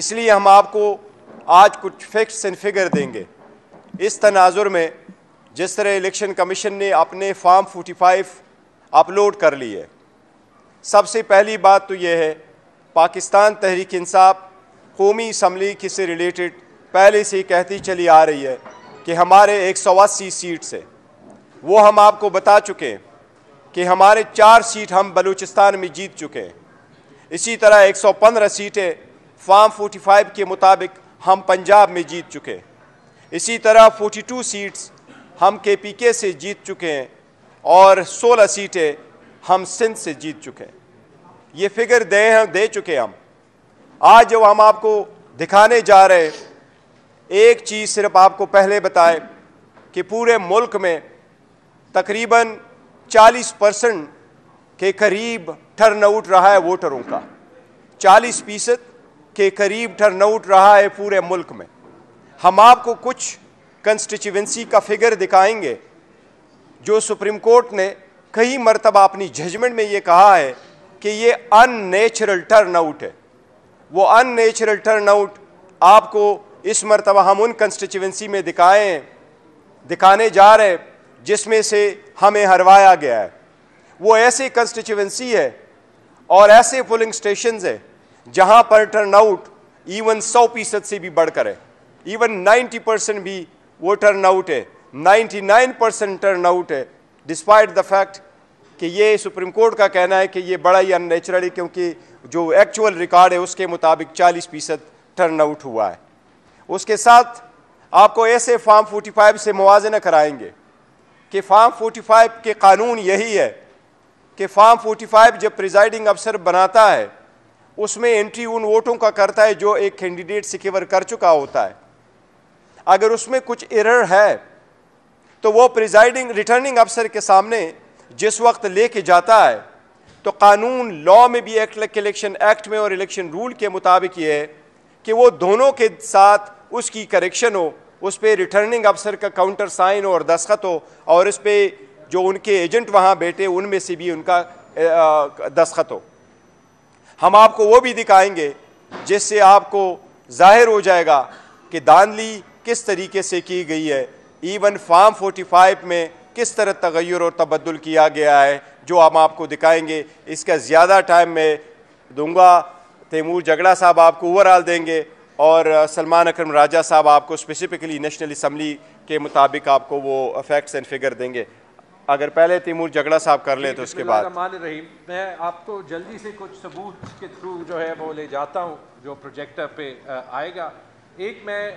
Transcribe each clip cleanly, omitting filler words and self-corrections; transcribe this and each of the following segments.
اس لیے ہم آپ کو آج کچھ فیکٹس اینڈ فگر دیں گے. اس تناظر میں جس طرح الیکشن کمیشن نے اپنے فارم 45 اپلوڈ کر لی ہے، سب سے پہلی بات تو یہ ہے پاکستان تحریک انصاف قومی اسمبلی کی سے ریلیٹڈ پہلے سے کہتی چلی آ رہی ہے کہ ہمارے 180 سیٹس ہیں. وہ ہم آپ کو بتا چکے ہیں کہ ہمارے 4 سیٹ ہم بلوچستان میں جیت چکے ہیں. اسی طرح 115 سیٹیں فارم 45 کے مطابق ہم پنجاب میں جیت چکے ہیں. اسی طرح 42 سیٹس ہم KPK سے جیت چکے ہیں اور 16 سیٹیں ہم سندھ سے جیت چکے ہیں. یہ فگر دے چکے ہم. آج جو ہم آپ کو دکھانے جا رہے ہیں، ایک چیز صرف آپ کو پہلے بتائیں کہ پورے ملک میں تقریباً 40% کے قریب ٹرن آؤٹ رہا ہے ووٹروں کا. 40% کے قریب ٹرن آؤٹ رہا ہے پورے ملک میں. ہم آپ کو کچھ کنسٹیچوئنسی کا فگر دکھائیں گے جو سپریم کورٹ نے کئی مرتبہ اپنی ججمنٹ میں یہ کہا ہے کہ یہ ان نیچرل ٹرن آؤٹ ہے. وہ ان نیچرل ٹرن آؤٹ آپ کو اس مرتبہ ہم ان کنسٹیچوئنسی میں دکھانے جا رہے جس میں سے ہمیں ہروایا گیا ہے. وہ ایسی کنسٹیچوئنسی ہے اور ایسے پولنگ سٹیشنز ہیں جہاں پر ٹرن آؤٹ ایون 100% سے بھی بڑھ کر ہے. ایون 90% بھی وہ ٹرن آؤٹ ہے. 99% ٹرن آؤٹ ہے ڈسپائٹ دا فیکٹ کہ یہ سپریم کورٹ کا کہنا ہے کہ یہ بڑا ہی ان نیچرل ہے کیونکہ جو ایکچول ریکارڈ ہے اس کے مطابق 40% ٹرن آؤٹ ہوا ہے. اس کے ساتھ آپ کو ایسے فارم 45 سے موازنہ کرائیں گے کہ فارم 45 کے قانون یہی ہے کہ فارم 45 جب پریزائڈنگ افسر بناتا ہے اس میں انٹری ان ووٹوں کا کرتا ہے جو ایک کینڈیڈیٹ سیکیور کر چکا ہوتا ہے. اگر اس میں کچھ ایرر ہے تو وہ پریزائڈنگ ریٹرننگ افسر کے سامنے جس وقت لے کے جاتا ہے تو قانون لا میں بھی الیکشن ایکٹ میں اور الیکشن رول کے مطابق یہ ہے کہ وہ دونوں کے ساتھ اس کی کریکشن ہو، اس پہ ریٹرننگ افسر کا کاؤنٹر سائن ہو اور دستخط ہو، اور اس پہ جو ان کے ایجنٹ وہاں بیٹھے ان میں سے بھی ان کا دستخط ہو. ہم آپ کو وہ بھی دکھائیں گے جس سے آپ کو ظاہر ہو جائے گا کہ دھاندلی کس طریقے سے کی گئی ہے. ایون فارم 45 میں کس طرح تغیر اور تبدل کیا گیا ہے جو ہم آپ کو دکھائیں گے. اس کا زیادہ ٹائم میں دوں گا. تیمور جگڑا صاحب آپ کو اوورآل دیں گے اور سلمان اکرم راجہ صاحب آپ کو اسپیسیفکلی نیشنل اسمبلی کے مطابق آپ کو وہ فیکٹس اینڈ فگر دیں گے. اگر پہلے تیمور جگڑا صاحب کر لیں تو اس کے بعد. بسم اللہ الرحمن الرحیم. میں آپ کو جلدی سے کچھ ثبوت کے تھرو جو ہے وہ لے جاتا ہوں جو پروجیکٹر پہ آئے گا. ایک میں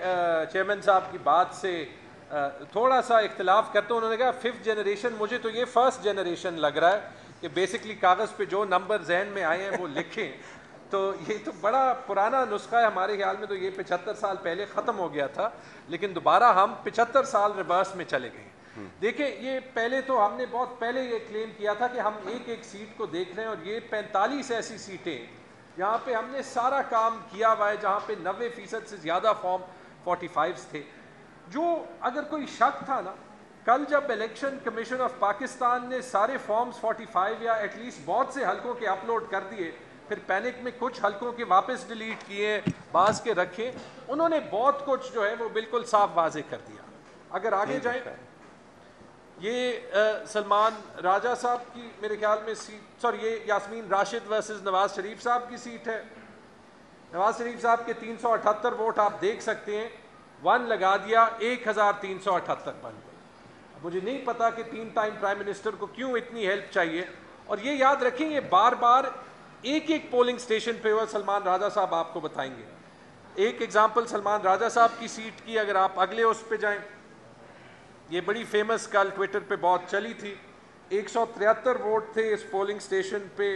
چیئرمین صاحب کی بات سے تھوڑا سا اختلاف کرتا ہوں. انہوں نے کہا 5th جنریشن، مجھے تو یہ 1st جنریشن لگ رہا ہے کہ بیسکلی کاغذ پہ جو نمبر ذہن میں آئے ہیں وہ لکھیں. تو یہ تو بڑا پرانا نسخہ ہے. ہمارے خیال میں تو یہ 75 سال پہلے ختم ہو گیا تھا، لیکن دوبارہ ہم 75 سال ریورس میں چلے گئے. دیکھیں یہ پہلے تو ہم نے بہت پہلے یہ کلیم کیا تھا کہ ہم ایک ایک سیٹ کو دیکھ رہے ہیں اور یہ 45 ایسی سیٹیں جہاں پہ ہم نے سارا کام کیا ہوا ہے، جہاں پہ 90% سے زیادہ فارم 45 تھے. جو اگر کوئی شک تھا نا، کل جب الیکشن کمیشن آف پاکستان نے سارے فارمز 45 یا ایٹ لیسٹ بہت سے حلقوں کے اپلوڈ کر دیے، پھر پینک میں کچھ حلقوں کے واپس ڈیلیٹ کیے، بعض کے رکھے، انہوں نے بہت کچھ جو ہے وہ بالکل صاف واضح کر دیا. اگر آگے جائیں، یہ سلمان راجہ صاحب کی میرے خیال میں سیٹ، سوری یہ یاسمین راشد ورسز نواز شریف صاحب کی سیٹ ہے. نواز شریف صاحب کے 378 ووٹ آپ دیکھ سکتے ہیں. 1 لگا دیا 1378 بن گئے. مجھے نہیں پتا کہ 3 ٹائم پرائم منسٹر کو کیوں اتنی ہیلپ چاہیے. اور یہ یاد رکھیں یہ بار بار ایک ایک پولنگ سٹیشن پہ ہوا. سلمان راجہ صاحب آپ کو بتائیں گے. ایک ایگزامپل سلمان راجہ صاحب کی سیٹ کی، اگر آپ اگلے اس پہ جائیں، یہ بڑی فیمس کل ٹویٹر پہ بہت چلی تھی. 173 ووٹ تھے اس پولنگ سٹیشن پہ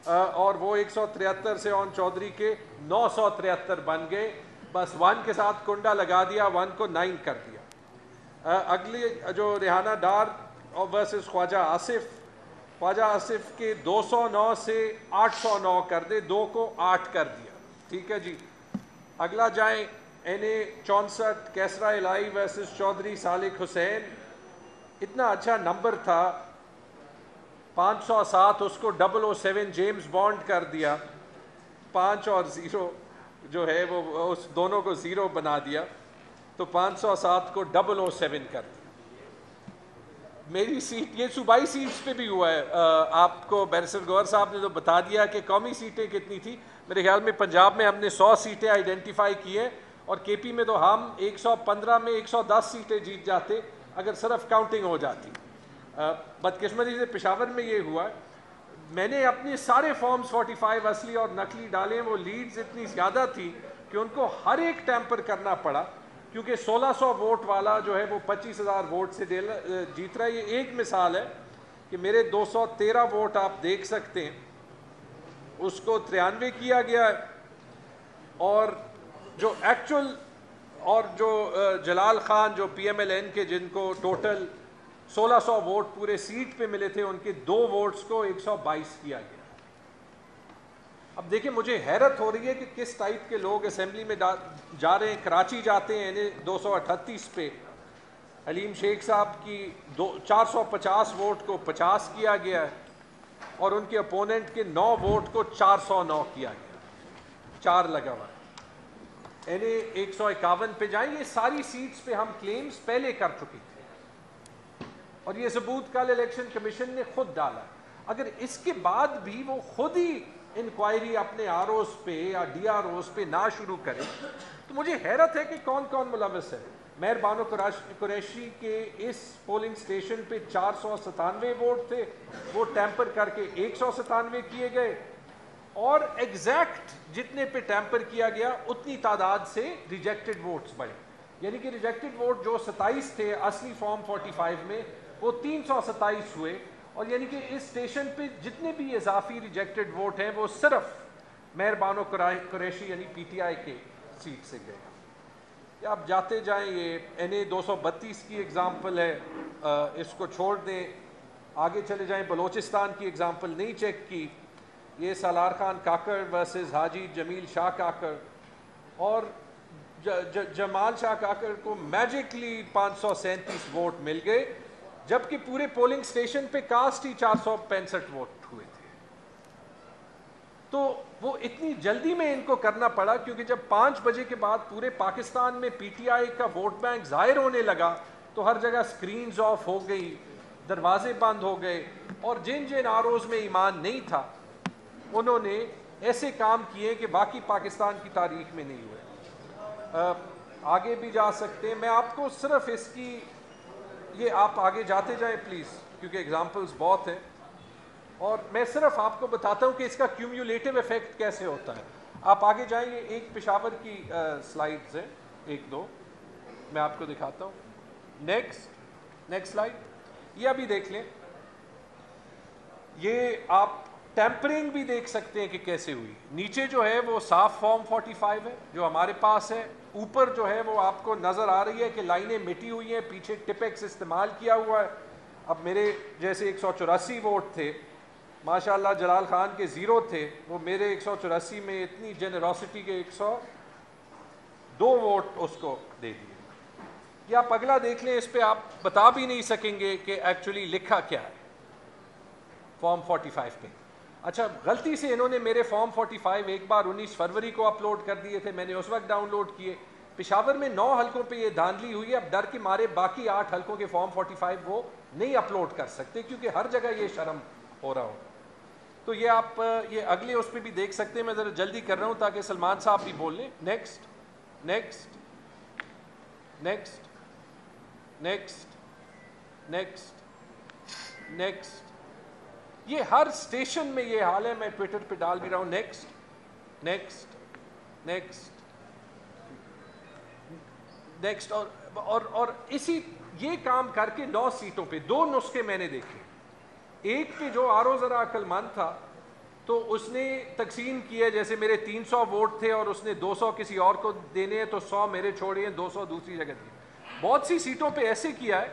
اور وہ 173 سے اون چودھری کے 973 بن گئے. بس 1 کے ساتھ کنڈا لگا دیا، 1 کو 9 کر دیا. اگلے جو ریحانہ ڈار ورسز خواجہ آصف کے 209 سے 809 کر دے، 2 کو 8 کر دیا. ٹھیک ہے جی. اگلا جائیں، NA 64 کیسرا الہی ورسز چودھری سالک حسین. اتنا اچھا نمبر تھا 507، اس کو 007 جیمز بانڈ کر دیا. 5 اور 0 جو ہے وہ اس دونوں کو 0 بنا دیا تو 507 کو 007 کر دیا. میری سیٹ، یہ صوبائی سیٹس پہ بھی ہوا ہے. آپ کو بیرسٹر گوہر صاحب نے تو بتا دیا کہ قومی سیٹیں کتنی تھی. میرے خیال میں پنجاب میں ہم نے 100 سیٹیں آئیڈینٹیفائی کی ہیں اور کے پی میں تو ہم 115 میں 110 سیٹیں جیت جاتے اگر صرف کاؤنٹنگ ہو جاتی. بدقسمتی سے پشاور میں یہ ہوا ہے. میں نے اپنے سارے فارمز 45 اصلی اور نقلی ڈالے. وہ لیڈز اتنی زیادہ تھی کہ ان کو ہر ایک ٹیمپر کرنا پڑا کیونکہ 1600 ووٹ والا جو ہے وہ 25,000 ووٹ سے جیت رہا ہے. یہ ایک مثال ہے کہ میرے 213 ووٹ آپ دیکھ سکتے ہیں اس کو 93 کیا گیا ہے اور جو ایکچول اور جو جلال خان جو پی ایم ایل این کے جن کو ٹوٹل 1600 ووٹ پورے سیٹ پہ ملے تھے ان کے 2 ووٹس کو 122 کیا گیا. اب دیکھیں مجھے حیرت ہو رہی ہے کہ کس ٹائپ کے لوگ اسمبلی میں جا رہے ہیں. کراچی جاتے ہیں 238 پہ حلیم شیخ صاحب کی 450 ووٹ کو 50 کیا گیا ہے اور ان کے اپوننٹ کے 9 ووٹ کو 409 کیا گیا. 4 لگا ہوا ہے. 151 پہ جائیں. یہ ساری سیٹس پہ ہم کلیمز پہلے کر چکے تھے اور یہ ثبوت کل الیکشن کمیشن نے خود ڈالا. اگر اس کے بعد بھی وہ خود ہی انکوائری اپنے آر اوز پہ یا ڈی آر اوز پہ نہ شروع کرے تو مجھے حیرت ہے کہ کون کون ملوث ہے. مہر بانو قریشی کے اس پولنگ سٹیشن پہ 497 ووٹ تھے, وہ ٹیمپر کر کے 197 کیے گئے اور ایگزیکٹ جتنے پہ ٹیمپر کیا گیا اتنی تعداد سے ریجیکٹڈ ووٹس بڑھے. یعنی کہ ریجیکٹڈ ووٹ جو 27 تھے اصلی فارم 45 میں وہ 327 ہوئے اور یعنی کہ اس اسٹیشن پہ جتنے بھی اضافی ریجیکٹڈ ووٹ ہیں وہ صرف مہر بانو قریشی یعنی پی ٹی آئی کے سیٹ سے گئے. یا آپ جاتے جائیں. یہ NA 232 کی ایگزامپل ہے, اس کو چھوڑ دیں. آگے چلے جائیں. بلوچستان کی ایگزامپل نہیں چیک کی. یہ سالار خان کاکڑ ورسز حاجی جمیل شاہ کاکڑ اور جمال شاہ کاکڑ کو میجکلی 537 ووٹ مل گئے جبکہ پورے پولنگ سٹیشن پہ کاسٹ ہی 465 ووٹ ہوئے تھے. تو وہ اتنی جلدی میں ان کو کرنا پڑا کیونکہ جب 5 بجے کے بعد پورے پاکستان میں پی ٹی آئی کا ووٹ بینک ظاہر ہونے لگا تو ہر جگہ سکرینز آف ہو گئی, دروازے بند ہو گئے اور جن جن آر اوز میں ایمان نہیں تھا انہوں نے ایسے کام کیے کہ باقی پاکستان کی تاریخ میں نہیں ہوئے. آگے بھی جا سکتے ہیں. میں آپ کو صرف اس کی یہ آپ آگے جاتے جائیں پلیز کیونکہ ایگزامپلز بہت ہیں اور میں صرف آپ کو بتاتا ہوں کہ اس کا کیومولیٹو ایفیکٹ کیسے ہوتا ہے. آپ آگے جائیں. یہ ایک پشاور کی سلائیڈز ہیں, 1-2 میں آپ کو دکھاتا ہوں. Next slide. یہ ابھی دیکھ لیں. یہ آپ ٹیمپرنگ بھی دیکھ سکتے ہیں کہ کیسے ہوئی. نیچے جو ہے وہ صاف فارم 45 ہے جو ہمارے پاس ہے. اوپر جو ہے وہ آپ کو نظر آ رہی ہے کہ لائنیں مٹی ہوئی ہیں, پیچھے ٹپیکس استعمال کیا ہوا ہے. اب میرے جیسے 184 ووٹ تھے, ماشاءاللہ جلال خان کے 0 تھے, وہ میرے 184 میں اتنی جنراسٹی کے 102 ووٹ اس کو دے دیے. یہ آپ اگلا دیکھ لیں. اس پہ آپ بتا بھی نہیں سکیں گے کہ ایکچولی لکھا کیا ہے فارم 45 پہ. اچھا غلطی سے انہوں نے میرے فارم 45 ایک بار 19 فروری کو اپلوڈ کر دیے تھے, میں نے اس وقت ڈاؤن لوڈ کیے. پشاور میں 9 حلقوں پہ یہ دھاندلی ہوئی ہے. اب ڈر کے مارے باقی 8 حلقوں کے فارم 45 وہ نہیں اپلوڈ کر سکتے کیونکہ ہر جگہ یہ شرم ہو رہا ہو. تو یہ آپ یہ اگلے اس پہ بھی دیکھ سکتے ہیں. میں ذرا جلدی کر رہا ہوں تاکہ سلمان صاحب بھی بول لیں. نیکسٹ. یہ ہر اسٹیشن میں یہ حال ہے. میں ٹویٹر پہ ڈال بھی رہا ہوں. نیکسٹ. اور اسی یہ کام کر کے 9 سیٹوں پہ 2 نسخے میں نے دیکھے. ایک پہ جو آر او ذرا عقل مند تھا تو اس نے تقسیم کیا, جیسے میرے 300 ووٹ تھے اور اس نے 200 کسی اور کو دینے ہیں تو 100 میرے چھوڑے ہیں, 200 دوسری جگہ دیے. بہت سی سیٹوں پہ ایسے کیا ہے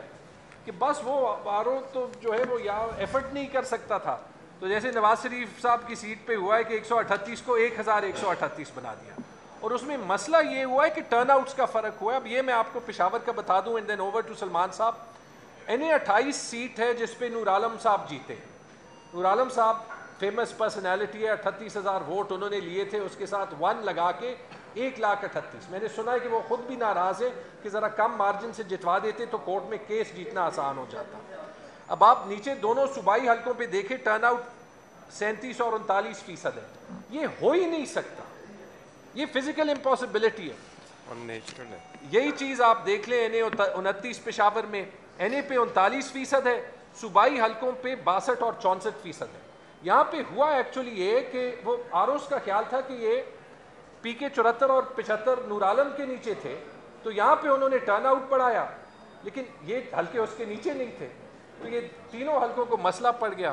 کہ بس وہ آر او تو جو ہے وہ یا ایفرٹ نہیں کر سکتا تھا. تو جیسے نواز شریف صاحب کی سیٹ پہ ہوا ہے کہ 138 کو 1138 بنا دیا اور اس میں مسئلہ یہ ہوا ہے کہ ٹرن آؤٹس کا فرق ہوا ہے. اب یہ میں آپ کو پشاور کا بتا دوں and then over to Salman صاحب. NA 28 سیٹ ہے جس پہ نور عالم صاحب جیتے. نور عالم صاحب فیمس پرسنالٹی ہے, 38,000 ووٹ انہوں نے لیے تھے, اس کے ساتھ 1 لگا کے 1,38,000. میں نے سنا ہے کہ وہ خود بھی ناراض ہے کہ ذرا کم مارجن سے جتوا دیتے تو کورٹ میں کیس جیتنا آسان ہو جاتا. اب آپ نیچے دونوں صوبائی حلقوں پہ دیکھیں ٹرن آؤٹ 37 اور 39% ہے. یہ ہو ہی نہیں سکتا, یہ فزیکل امپاسبلٹی ہے. یہی چیز آپ دیکھ لیں این اے 29 پشاور میں, این اے پہ 39% ہے, صوبائی حلقوں پہ 62 اور 64% ہے. یہاں پہ ہوا ایکچولی یہ کہ وہ آروس کا خیال تھا کہ یہ پی کے 74 اور 75 نور عالم کے نیچے تھے, تو یہاں پہ انہوں نے ٹرن آؤٹ بڑھایا, لیکن یہ حلقے اس کے نیچے نہیں تھے, تو یہ تینوں حلقوں کو مسئلہ پڑ گیا.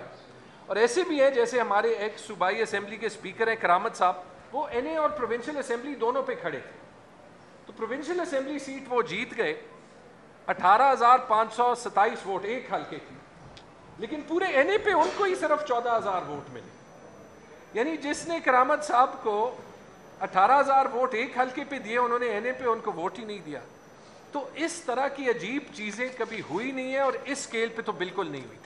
اور ایسے بھی ہیں جیسے ہمارے ایک صوبائی اسمبلی کے اسپیکر ہیں کرامت صاحب, وہ این اے اور پروونشل اسمبلی دونوں پہ کھڑے تھے. تو پروونشل اسمبلی سیٹ وہ جیت گئے 18,527 ووٹ ایک حلقے کی, لیکن پورے این اے پہ ان کو ہی صرف 14,000 ووٹ ملے. یعنی جس نے کرامت صاحب کو 18,000 ووٹ ایک حلقے پہ دیے, انہوں نے این اے پہ ان کو ووٹ ہی نہیں دیا. تو اس طرح کی عجیب چیزیں کبھی ہوئی نہیں ہیں اور اس اسکیل پہ تو بالکل نہیں ہوئی.